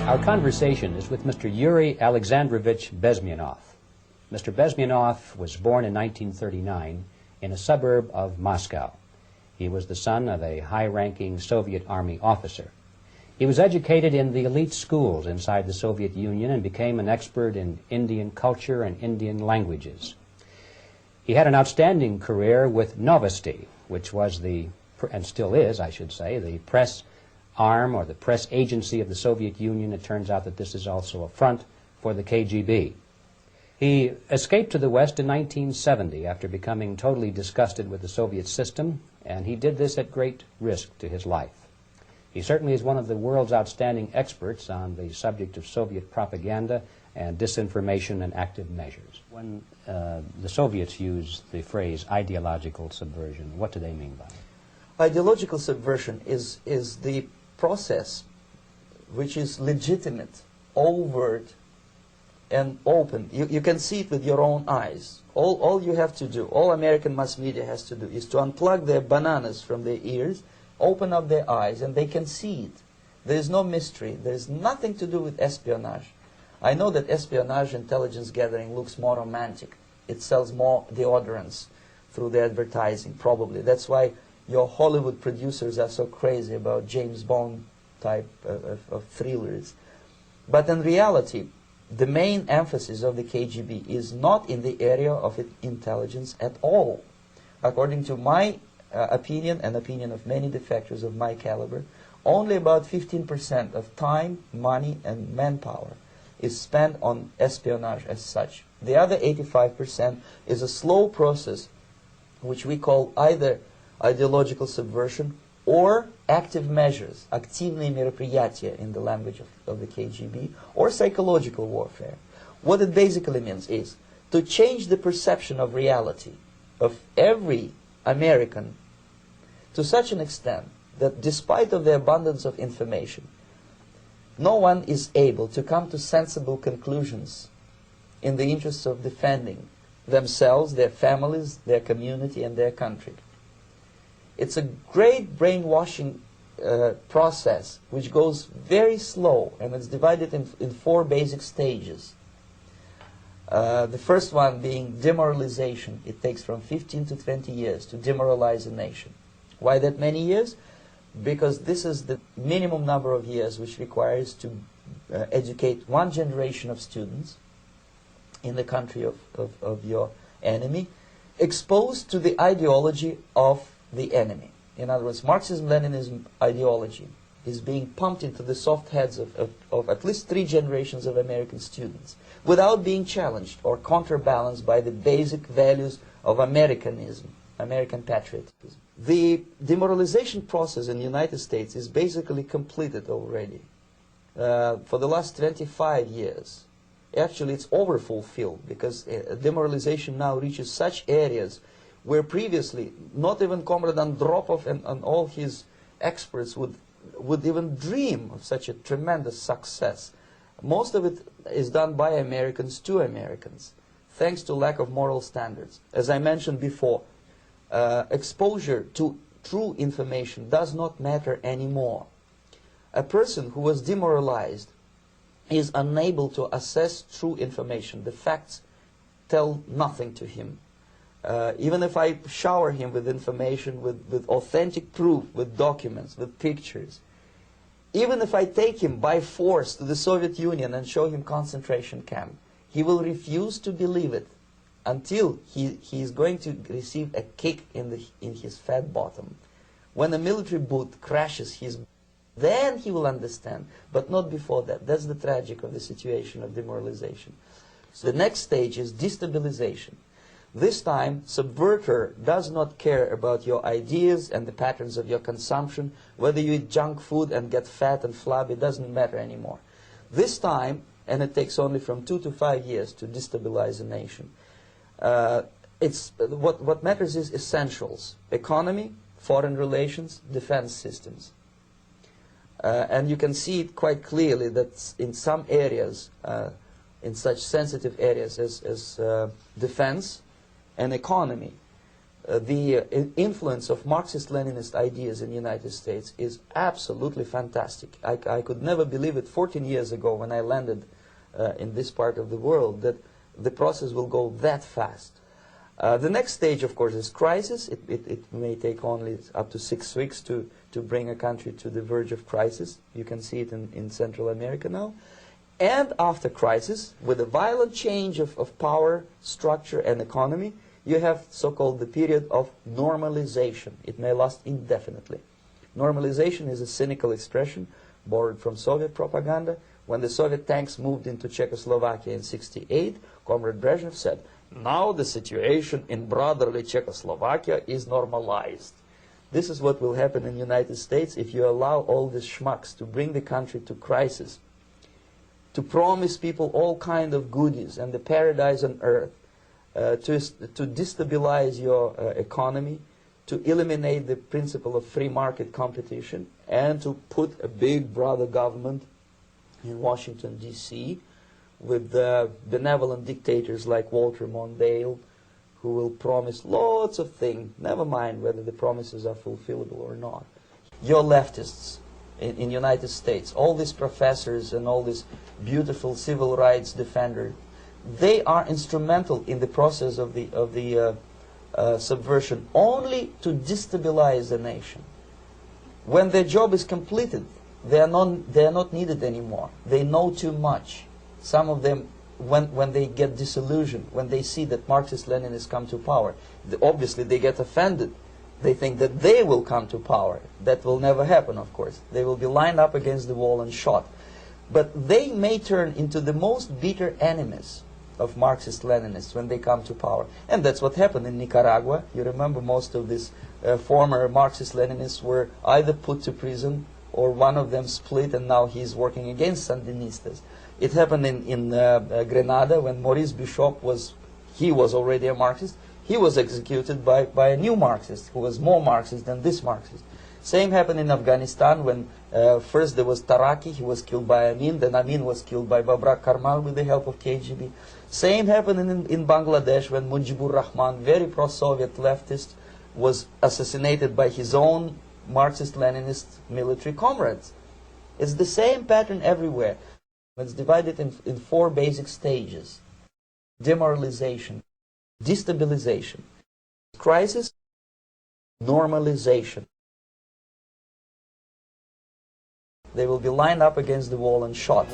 Our conversation is with Mr. Yuri Alexandrovich Bezmenov. Mr. Bezmenov was born in 1939 in a suburb of Moscow. He was the son of a high-ranking Soviet Army officer. He was educated in the elite schools inside the Soviet Union and became an expert in Indian culture and Indian languages. He had an outstanding career with Novosti, which was and still is, I should say, the press arm or the press agency of the Soviet Union. It turns out that this is also a front for the KGB. He escaped to the West in 1970 after becoming totally disgusted with the Soviet system, and he did this at great risk to his life. He certainly is one of the world's outstanding experts on the subject of Soviet propaganda and disinformation and active measures. When the Soviets use the phrase ideological subversion, what do they mean by it? Ideological subversion is the process which is legitimate, overt, and open. You can see it with your own eyes. All you have to do, all American mass media has to do, is to unplug their bananas from their ears, open up their eyes, and they can see it. There is no mystery. There is nothing to do with espionage. I know that espionage intelligence gathering looks more romantic. It sells more deodorants through the advertising, probably. That's why your Hollywood producers are so crazy about James Bond type of thrillers. But in reality, the main emphasis of the KGB is not in the area of intelligence at all. According to my opinion and opinion of many defectors of my caliber, only about 15% of time, money, and manpower is spent on espionage as such. The other 85% is a slow process which we call either ideological subversion or active measures, активные мероприятия in the language of the KGB, or psychological warfare. What it basically means is to change the perception of reality of every American to such an extent that despite of the abundance of information, no one is able to come to sensible conclusions in the interests of defending themselves, their families, their community, and their country. It's a great brainwashing process which goes very slow, and it's divided in four basic stages. The first one being demoralization. It takes from 15 to 20 years to demoralize a nation. Why that many years? Because this is the minimum number of years which requires to educate one generation of students in the country of your enemy, exposed to the ideology of the enemy. In other words, Marxism-Leninism ideology is being pumped into the soft heads of at least 3 generations of American students without being challenged or counterbalanced by the basic values of Americanism, American patriotism. The demoralization process in the United States is basically completed already. For the last 25 years. Actually, it's overfulfilled because demoralization now reaches such areas where previously not even Comrade Andropov and all his experts would even dream of such a tremendous success. Most of it is done by Americans to Americans, thanks to lack of moral standards. As I mentioned before, exposure to true information does not matter anymore. A person who was demoralized is unable to assess true information. The facts tell nothing to him. Even if I shower him with information, with authentic proof, with documents, with pictures, even if I take him by force to the Soviet Union and show him concentration camp, he will refuse to believe it until he is going to receive a kick in his fat bottom. When a military boot crashes then he will understand, but not before that. That's the tragic of the situation of demoralization. So the next stage is destabilization. This time, subverter does not care about your ideas and the patterns of your consumption. Whether you eat junk food and get fat and flabby, it doesn't matter anymore. This time, and it takes only from 2 to 5 years to destabilize a nation, what matters is essentials: economy, foreign relations, defense systems. And you can see it quite clearly that in some areas, in such sensitive areas as defense and economy, the influence of Marxist-Leninist ideas in the United States is absolutely fantastic. I could never believe it 14 years ago when I landed in this part of the world that the process will go that fast. The next stage, of course, is crisis. It may take only up to 6 weeks to bring a country to the verge of crisis. You can see it in Central America now. And after crisis, with a violent change of power, structure, and economy, you have so-called the period of normalization. It may last indefinitely. Normalization is a cynical expression borrowed from Soviet propaganda. When the Soviet tanks moved into Czechoslovakia in '68, Comrade Brezhnev said, "Now the situation in brotherly Czechoslovakia is normalized." This is what will happen in the United States if you allow all these schmucks to bring the country to crisis, to promise people all kind of goodies and the paradise on earth, to destabilize your economy, to eliminate the principle of free market competition, and to put a big brother government in Washington, D.C., with benevolent dictators like Walter Mondale, who will promise lots of things, never mind whether the promises are fulfillable or not. Your leftists in the United States, all these professors and all these beautiful civil rights defenders, they are instrumental in the process of the subversion only to destabilize the nation. When their job is completed, they are not needed anymore. They know too much. Some of them, when they get disillusioned, when they see that Marxist-Leninists come to power, obviously they get offended. They think that they will come to power. That will never happen, of course. They will be lined up against the wall and shot. But they may turn into the most bitter enemies of Marxist-Leninists when they come to power. And that's what happened in Nicaragua. You remember most of these former Marxist-Leninists were either put to prison or one of them split, and now he's working against Sandinistas. It happened in Grenada when Maurice Bishop was already a Marxist. He was executed by a new Marxist who was more Marxist than this Marxist. Same happened in Afghanistan when first there was Taraki, he was killed by Amin, then Amin was killed by Babrak Karmal with the help of KGB. Same happened in Bangladesh when Mujibur Rahman, very pro-Soviet leftist, was assassinated by his own Marxist-Leninist military comrades. It's the same pattern everywhere. It's divided in 4 basic stages: demoralization, destabilization, crisis, normalization. They will be lined up against the wall and shot,